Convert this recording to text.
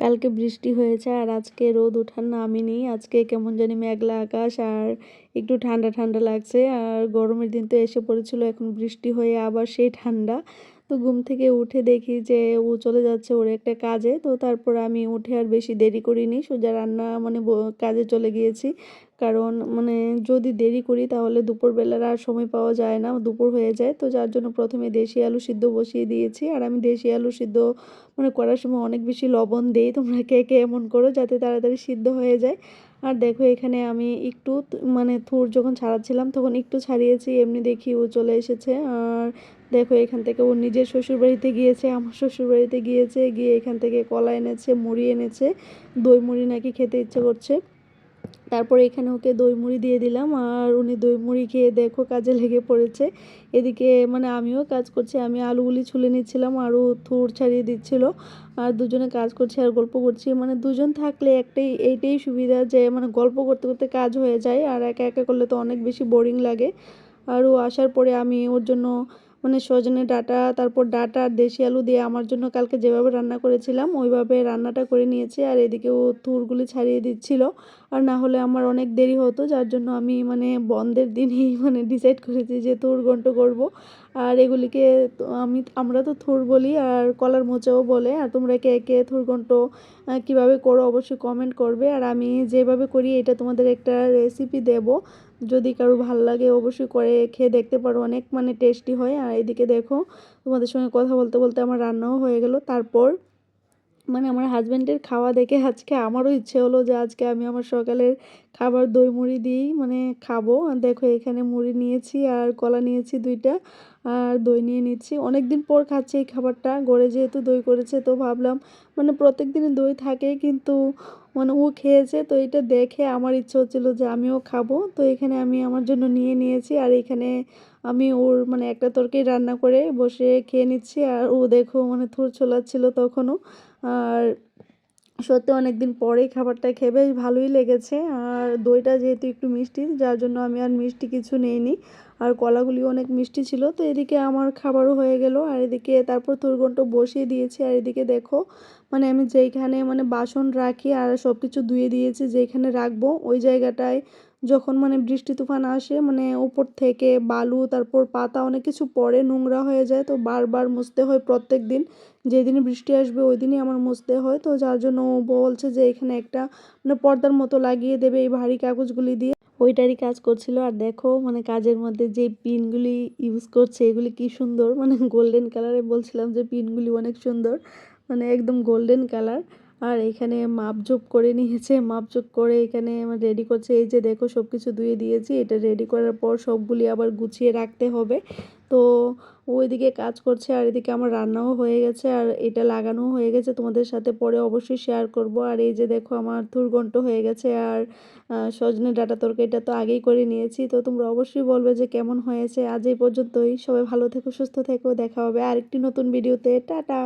কালকে বৃষ্টি হয়েছে আর আজকে রোদ ওঠার নামই নেই। আজকে কেমন জানি মেঘলা আকাশ আর একটু ঠান্ডা ঠান্ডা লাগছে। আর গরমের দিন তো এসে পড়েছিল, এখন বৃষ্টি হয়ে আবার সেই ঠান্ডা। তো ঘুম থেকে উঠে দেখি যে ও চলে যাচ্ছে ওর একটা কাজে। তো তারপর আমি উঠে আর বেশি দেরি করিনি, সোজা রান্না মানে কাজে চলে গিয়েছি। কারণ মানে যদি দেরি করি তাহলে দুপুরবেলার আর সময় পাওয়া যায় না, দুপুর হয়ে যায়। তো যার জন্য প্রথমে দেশি আলু সিদ্ধ বসিয়ে দিয়েছি। আর আমি দেশি আলু সিদ্ধ মানে করার সময় অনেক বেশি লবণ দেই। তোমরা কে কে এমন করো যাতে তাড়াতাড়ি সিদ্ধ হয়ে যায়। আর দেখো এখানে আমি একটু মানে থুর যখন ছাড়াচ্ছিলাম তখন একটু ছাড়িয়েছি, এমনি দেখি ও চলে এসেছে। আর দেখো এখান থেকে ও নিজের শ্বশুরবাড়িতে গিয়েছে, আমার শ্বশুরবাড়িতে গিয়েছে, গিয়ে এখান থেকে কলা এনেছে, মুড়ি এনেছে, দই মুড়ি নাকি খেতে ইচ্ছে করছে। তারপরে এখানে ওকে দই মুড়ি দিয়ে দিলাম আর উনি দই মুড়ি খেয়ে দেখো কাজে লেগে পড়েছে। এদিকে মানে আমিও কাজ করছি, আমি আলুগুলি ছুলে নিচ্ছিলাম আর ও থুর ছাড়িয়ে দিচ্ছিল। আর দুজনে কাজ করছি আর গল্প করছি। মানে দুজন থাকলে এইটাই সুবিধা যে মানে গল্প করতে করতে কাজ হয়ে যায়, আর একা একা করলে তো অনেক বেশি বোরিং লাগে। আর ও আসার পরে আমি ওর জন্য মানে সজনে ডাঁটা, তারপর ডাঁটা আর দেশি আলু দিয়ে আমার জন্য কালকে যেভাবে রান্না করেছিলাম ওইভাবে রান্নাটা করে নিয়েছি। আর এদিকে ও থুরগুলি ছাড়িয়ে দিচ্ছিল। আর না হলে আমার অনেক দেরি হতো, যার জন্য আমি মানে বন্ধের দিনই মানে ডিসাইড করেছি যে থুর ঘন্ট করব। আর এগুলিকে আমরা তো থুর বলি আর কলার মোচাও বলে। আর তোমরা কে কে থুর ঘন্ট কীভাবে করো অবশ্যই কমেন্ট করবে। আর আমি যেভাবে করি এটা তোমাদের একটা রেসিপি দেব, যদি কারো ভালো লাগে অবশ্যই করে খেয়ে দেখতে পারো, অনেক মানে টেস্টি হয়। আর এদিকে দেখো তোমাদের সঙ্গে কথা বলতে বলতে আমার রান্নাও হয়ে গেল। তারপর মানে আমার হাজব্যান্ডের খাওয়া দেখে আজকে আমারও ইচ্ছে হলো যে আজকে আমি আমার সকালের খাবার দই মুড়ি দিয়েই মানে খাবো। আর দেখো এখানে মুড়ি নিয়েছি আর কলা নিয়েছি দুইটা, আর দই নিয়ে নিচ্ছি। অনেক দিন পর খাচ্ছি এই খাবারটা, ঘরে যেহেতু দই করেছে তো ভাবলাম মানে প্রত্যেক দিনই দই থাকে কিন্তু মানে ও খেয়েছে তো এটা দেখে আমার ইচ্ছে হচ্ছিলো যে আমিও খাবো। তো এখানে আমি আমার জন্য নিয়ে নিয়েছি আর এখানে আমি ওর মানে একটা তরকারি রান্না করে বসে খেয়ে নিচ্ছি। আর ও দেখো মানে থুর ছোলাচ্ছিল তখনও। আর সত্যি অনেক দিন পরেই খাবারটা খেয়ে বেশ ভালোই লেগেছে। আর দইটা যেহেতু একটু মিষ্টি, যার জন্য আমি আর মিষ্টি কিছু নেইনি। আর কলাগুলিও অনেক মিষ্টি ছিল। তো এদিকে আমার খাবারও হয়ে গেল আর এদিকে তারপর থুরঘন্ট বসিয়ে দিয়েছি। আর এদিকে দেখো মানে আমি যেইখানে মানে বাসন রাখি আর সব কিছু ধুয়ে দিয়েছি, যেখানে রাখবো ওই জায়গাটায় যখন মানে বৃষ্টি তুফান আসে মানে উপর থেকে বালু তারপর পাতা অনেক কিছু পড়ে, নোংরা হয়ে যায়। তো বারবার মুছতে হয় প্রত্যেক দিন, যেদিন বৃষ্টি আসবে ওই দিনই আমার মুছতে হয়। তো যার জন্য ও বলছে যে এখানে একটা মানে পর্দার মতো লাগিয়ে দেবে এই ভারী কাগজগুলি দিয়ে, ওইটারই কাজ করছিল। আর দেখো মানে কাজের মধ্যে যে পিনগুলি ইউজ করছে এগুলি কি সুন্দর, মানে গোল্ডেন কালারে, বলছিলাম যে পিনগুলি অনেক সুন্দর, মানে একদম গোল্ডেন কালার। আর এখানে মাপজোপ করে নিয়েছে, মাপজোপ করে এখানে রেডি করছে। এই যে দেখো সব কিছু ধুয়ে দিয়েছি, এটা রেডি করার পর সবগুলি আবার গুছিয়ে রাখতে হবে। তো ওইদিকে কাজ করছে আর এদিকে আমার রান্নাও হয়ে গেছে আর এটা লাগানোও হয়ে গেছে, তোমাদের সাথে পরে অবশ্যই শেয়ার করব। আর এই যে দেখো আমার থুরঘন্ট হয়ে গেছে আর সজনে ডাঁটা তরকারিটা তো আগেই করে নিয়েছি। তো তোমরা অবশ্যই বলবে যে কেমন হয়েছে। আজ এই পর্যন্তই, সবাই ভালো থেকো, সুস্থ থেকো, দেখা হবে আরেকটি নতুন ভিডিওতে। টাটা।